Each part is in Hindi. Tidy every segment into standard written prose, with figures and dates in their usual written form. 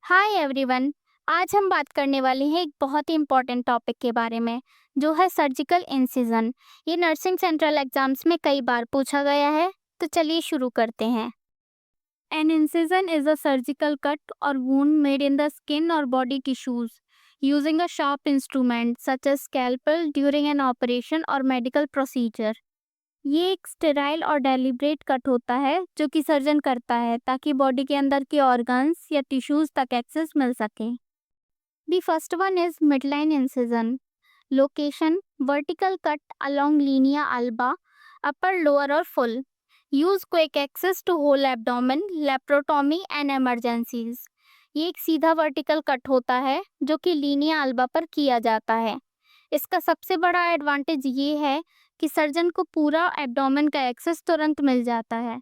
Hi everyone. आज हम बात करने वाले हैं एक बहुत ही इम्पोर्टेंट टॉपिक के बारे में, जो है सर्जिकल इंसिजन। ये नर्सिंग सेंट्रल एग्जाम्स में कई बार पूछा गया है। तो चलिए शुरू करते हैं। An incision is a surgical cut or wound made in the skin or body tissues using a sharp instrument such as scalpel during an operation or medical procedure. ये एक स्टेराइल और डेलिब्रेट कट होता है जो कि सर्जन करता है ताकि बॉडी के अंदर के ऑर्गन्स या टिश्यूज तक एक्सेस मिल सके। The first one is midline incision. Location vertical cut along linea alba, upper, lower or full. Use quick access to whole abdomen, laparotomy and emergencies. ये एक सीधा वर्टिकल कट होता है जो कि लीनिया अल्बा पर किया जाता है। इसका सबसे बड़ा एडवांटेज ये है कि सर्जन को पूरा एब्डोमेन का एक्सेस तुरंत मिल जाता है।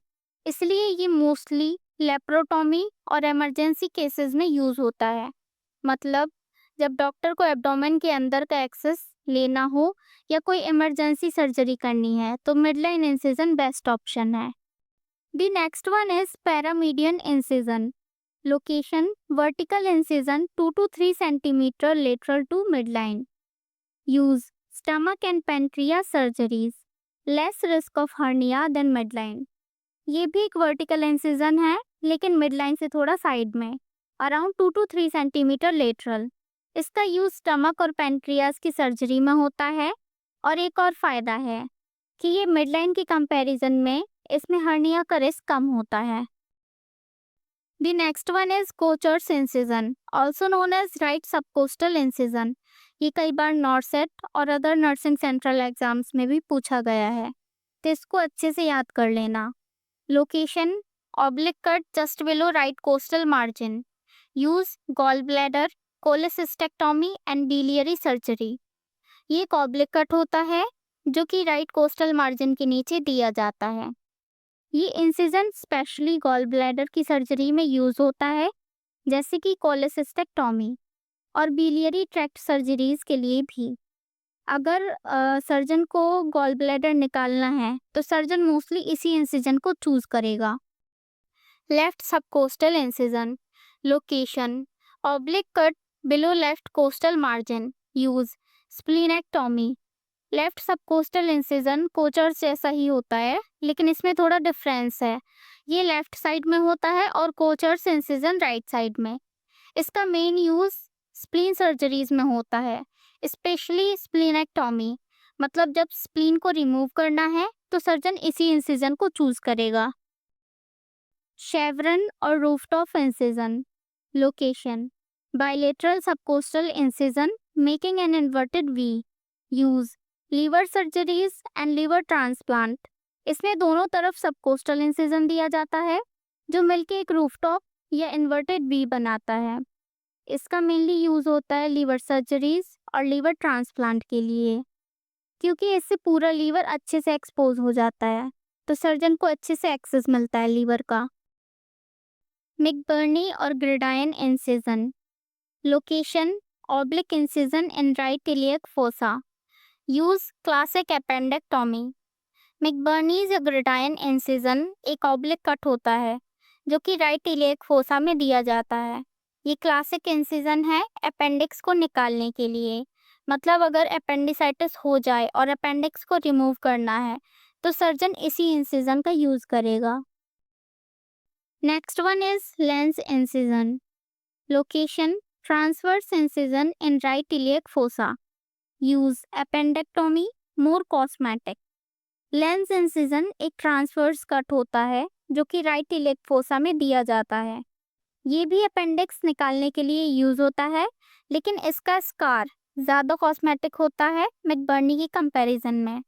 इसलिए ये मोस्टली लेप्रोटोमी और इमरजेंसी केसेस में यूज होता है। मतलब जब डॉक्टर को एब्डोमेन के अंदर का एक्सेस लेना हो या कोई इमरजेंसी सर्जरी करनी है तो मिडलाइन इंसिजन बेस्ट ऑप्शन है। The next one is paramedian incision. Location vertical incision 2 to 3 centimetre lateral to midline. Use stomach and pancreas surgeries. Less risk of hernia than midline. ये भी एक वर्टिकल इंसिजन है लेकिन मिडलाइन से थोड़ा साइड में, अराउंड 2 to 3 सेंटीमीटर लेटरल। इसका यूज स्टमक और पेनक्रियास की सर्जरी में होता है। और एक और फायदा है कि ये मिडलाइन के कंपैरिजन में इसमें हर्निया का रिस्क कम होता है। The next one is Kocher's incision, also known as right subcostal incision. ये कई बार नॉर्सेट और अदर नर्सिंग सेंट्रल एग्जाम्स में भी पूछा गया है, तो इसको अच्छे से याद कर लेना। Location oblique cut just below right costal margin. Use gall bladder, cholecystectomy and biliary surgery. ये एक ऑब्लिक कट होता है जो कि राइट कोस्टल मार्जिन के नीचे दिया जाता है। ये इंसिजन स्पेशली गॉल ब्लैडर की सर्जरी में यूज होता है, जैसे कि कोलेसिस्टेक्टोमी और बिलियरी ट्रैक्ट सर्जरीज के लिए भी। अगर सर्जन को गॉल ब्लैडर निकालना है तो सर्जन मोस्टली इसी इंसिजन को चूज करेगा। Left subcostal incision. Location oblique cut below left costal margin. Use splenectomy. Left subcostal incision Kocher's जैसा ही होता है लेकिन इसमें थोड़ा डिफरेंस है। ये लेफ्ट साइड में होता है और कोचर्स इंसिजन राइट साइड में। इसका मेन यूज स्प्लीन सर्जरीज में होता है, स्पेशली स्प्लीनेक्टोमी। मतलब जब स्प्लीन को रिमूव करना है तो सर्जन इसी इंसिजन को चूज करेगा। Chevron or rooftop incision. Location bilateral subcostal incision making an inverted V. Use liver surgeries and liver transplant. इसमें दोनों तरफ सबकोस्टल इंसिजन दिया जाता है जो मिलके एक रूफटॉप या इन्वर्टेड वी बनाता है। इसका मेनली यूज होता है लीवर सर्जरीज और लीवर ट्रांसप्लांट के लिए, क्योंकि इससे पूरा लीवर अच्छे से एक्सपोज हो जाता है तो सर्जन को अच्छे से एक्सेस मिलता है लीवर का। McBurney or gridiron incision. Location oblique incision in right iliac fossa. Use classic appendectomy. McBurney's या ग्रेडायन इंसिजन एक ऑब्लिक कट होता है जो कि राइट इलियक फोसा में दिया जाता है। ये क्लासिक इंसिजन है अपेंडिक्स को निकालने के लिए। मतलब अगर अपेंडिसाइटिस हो जाए और अपेंडिक्स को रिमूव करना है तो सर्जन इसी इंसिजन का यूज करेगा। Next one is lens incision. Location transverse incision in right iliac fossa. Use appendectomy, more cosmetic. Lens incision एक ट्रांसवर्स कट होता है जो कि राइट इलियक फोसा में दिया जाता है। ये भी अपेंडिक्स निकालने के लिए यूज होता है लेकिन इसका स्कार ज़्यादा कॉस्मेटिक होता है मिकबर्नी की कंपैरिजन में।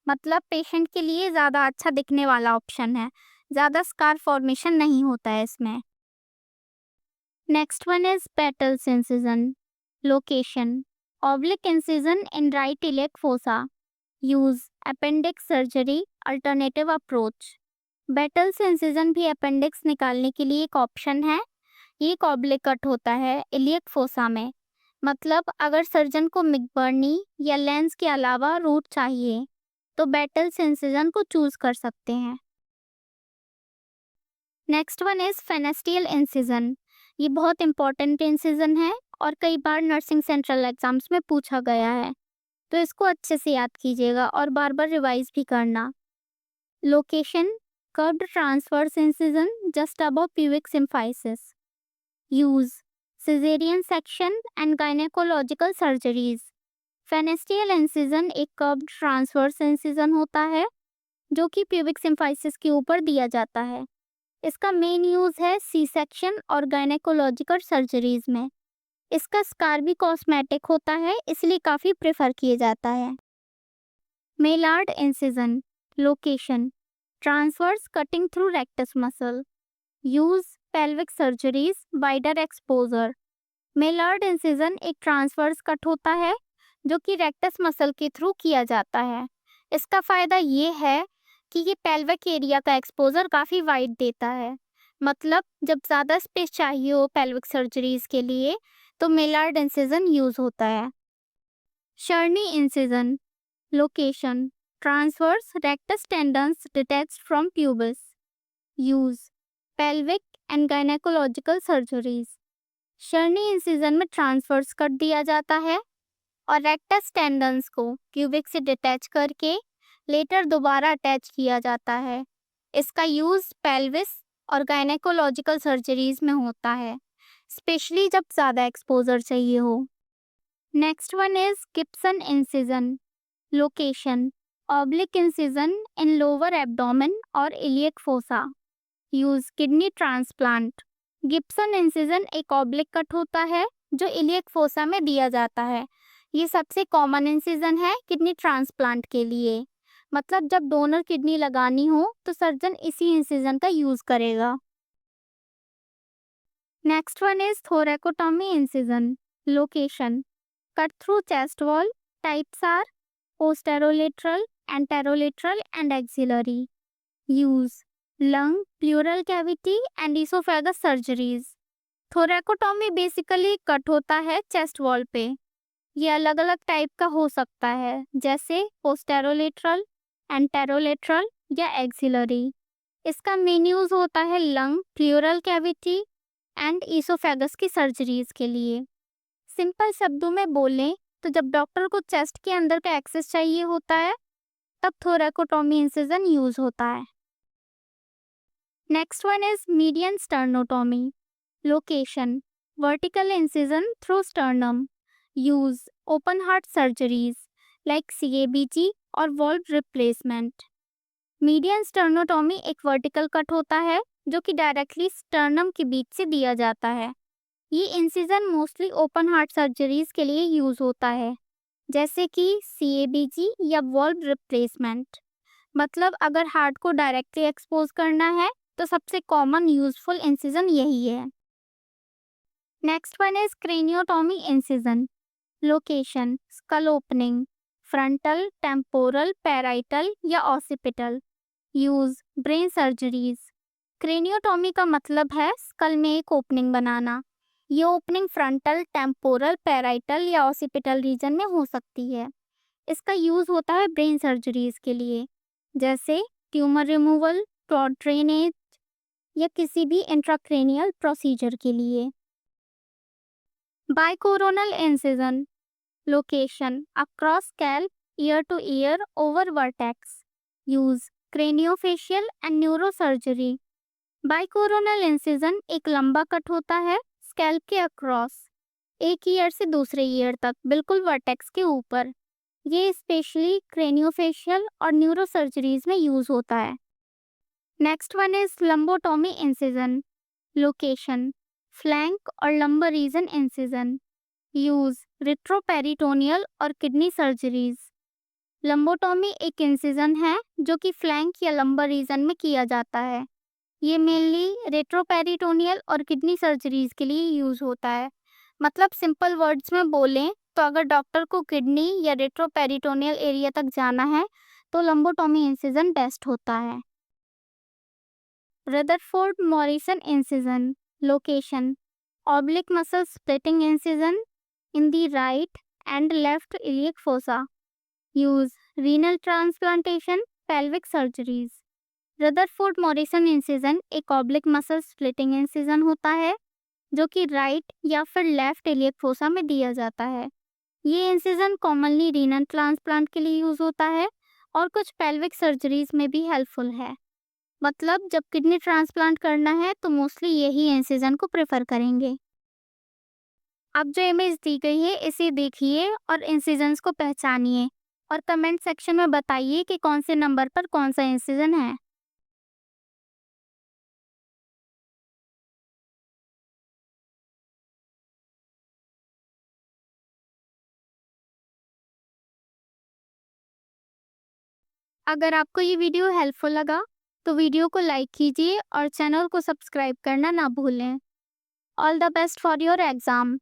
मतलब पेशेंट के लिए ज़्यादा अच्छा दिखने वाला ऑप्शन है, ज़्यादा स्कार फॉर्मेशन नहीं होता है इसमें। Next one is petals incision. Location oblique incision in right iliac fossa. Use appendix surgery alternative approach. Battles incision भी अपेंडिक्स निकालने के लिए एक ऑप्शन है। ये एक ऑब्लिक कट होता है इलियक फोसा में। मतलब अगर सर्जन को मिकबर्नी या लेंस के अलावा रूट चाहिए तो बेटल्स इंसिजन को चूज कर सकते हैं। Next one is Pfannenstiel incision. ये बहुत इंपॉर्टेंट इंसिजन है और कई बार नर्सिंग सेंट्रल एग्जाम्स में पूछा गया है, तो इसको अच्छे से याद कीजिएगा और बार बार रिवाइज भी करना। Location, curved transverse incision just above pubic symphysis. Use, caesarean section and gynaecological surgeries. Pfannenstiel incision एक कर्व्ड ट्रांसवर्स इंसिजन होता है जो कि प्यूबिक सिम्फाइसिस के ऊपर दिया जाता है। इसका मेन यूज है सी सेक्शन और गायनेकोलॉजिकल सर्जरीज में। इसका स्कार भी कॉस्मेटिक होता है, इसलिए काफ़ी प्रेफर किया जाता है। Maylard incision. Location, transverse cutting through rectus muscle. Use, pelvic surgeries, wider exposure. Maylard incision एक ट्रांसवर्स कट होता है जो कि रेक्टस मसल के थ्रू किया जाता है। इसका फ़ायदा ये है कि ये पेल्विक एरिया का एक्सपोजर काफ़ी वाइड देता है। मतलब जब ज़्यादा स्पेस चाहिए हो पेल्विक सर्जरीज के लिए तो मेलार्ड इंसिजन यूज़ होता है। Cherney incision. Location, transverse rectus tendons detached from pubis. Use, pelvic and gynaecological surgeries. Cherney incision में ट्रांसवर्स कट दिया जाता है और रेक्टस टेंडन्स को प्यूबिक से डिटैच करके लेटर दोबारा अटैच किया जाता है। इसका यूज पेल्विस और गायनेकोलॉजिकल सर्जरीज में होता है, स्पेशली जब ज़्यादा एक्सपोजर चाहिए हो। Next one is Gibson incision. Location, oblique incision in lower abdomen और iliac fossa. Use, kidney transplant. Gibson incision एक ऑब्लिक कट होता है जो इलियक फोसा में दिया जाता है। ये सबसे कॉमन इंसिजन है किडनी ट्रांसप्लांट के लिए। मतलब जब डोनर किडनी लगानी हो तो सर्जन इसी इंसिजन का यूज करेगा। Next one is thoracotomy incision. Location, cut through chest wall. Types are posterolateral, anterolateral and axillary. Use, lung, pleural cavity and oesophagus surgeries. Thoracotomy basically cut होता है चेस्ट वॉल पे। ये अलग अलग टाइप का हो सकता है, जैसे पोस्टेरोलेटरल, एंटेरोलेटरल या एक्सिलरी। इसका मेन यूज होता है lung, pleural cavity and oesophagus की सर्जरीज के लिए। सिंपल शब्दों में बोलें तो जब डॉक्टर को चेस्ट के अंदर का एक्सेस चाहिए होता है तब थोरैकोटॉमी इंसिजन यूज होता है। Next one is median sternotomy. Location, vertical incision through sternum. Use, open heart surgeries like CABG और वॉल्व रिप्लेसमेंट। मीडियन स्टर्नोटॉमी एक वर्टिकल कट होता है जो कि डायरेक्टली स्टर्नम के बीच से दिया जाता है। ये incision mostly open heart surgeries के लिए यूज होता है, जैसे कि CABG या वॉल्व रिप्लेसमेंट। मतलब अगर हार्ट को डायरेक्टली एक्सपोज करना है तो सबसे कॉमन यूजफुल इंसिजन यही है। Next one is craniotomy incision. Location, skull opening, frontal, temporal, parietal या occipital. Use, brain surgeries. Craniotomy का मतलब है स्कल में एक ओपनिंग बनाना। ये ओपनिंग फ्रंटल, टेम्पोरल, पैराइटल या ऑसिपिटल रीजन में हो सकती है। इसका यूज होता है ब्रेन सर्जरीज के लिए, जैसे ट्यूमर रिमूवल, क्लॉट ड्रेनेज या किसी भी इंट्राक्रेनियल प्रोसीजर के लिए। Bicoronal incision. Location, across scalp, ear to ear, over vertex. Use, craniofacial and neurosurgery. Bicoronal incision एक लंबा कट होता है स्कैल्प के अक्रॉस, एक ईयर से दूसरे ईयर तक, बिल्कुल वर्टेक्स के ऊपर। ये स्पेशली क्रेनियोफेशियल और न्यूरोसर्जरीज में यूज होता है। Next one is lumbotomy incision. Location, flank और lumbar region incision. Use, retroperitoneal और किडनी सर्जरीज। लंबोटॉमी एक इंसिजन है जो कि फ्लैंक या लंबर रीजन में किया जाता है। ये मेनली रेट्रोपेरिटोनियल और किडनी सर्जरीज के लिए यूज होता है। मतलब सिंपल वर्ड्स में बोलें तो अगर डॉक्टर को किडनी या रेट्रोपेरिटोनियल एरिया तक जाना है तो लंबोटॉमी इंसिजन बेस्ट होता है। Rutherford Morrison incision. Location, oblique muscle splitting incision in the right and left iliac fossa. Use, renal transplantation, pelvic surgeries. Rutherford Morrison incision एक ऑब्लिक मसल स्प्लिटिंग इंसिजन होता है जो कि राइट या फिर लेफ्ट इलियक फोसा में दिया जाता है। ये इंसिजन कॉमनली रीनल ट्रांसप्लांट के लिए यूज होता है और कुछ पेल्विक सर्जरीज में भी हेल्पफुल है। मतलब जब किडनी ट्रांसप्लांट करना है तो मोस्टली यही इंसिजन को प्रेफर करेंगे। अब जो इमेज दी गई है इसे देखिए और इंसिजन्स को पहचानिए और कमेंट सेक्शन में बताइए कि कौन से नंबर पर कौन सा इंसिजन है। अगर आपको ये वीडियो हेल्पफुल लगा तो वीडियो को लाइक कीजिए और चैनल को सब्सक्राइब करना ना भूलें। All the best for your exam.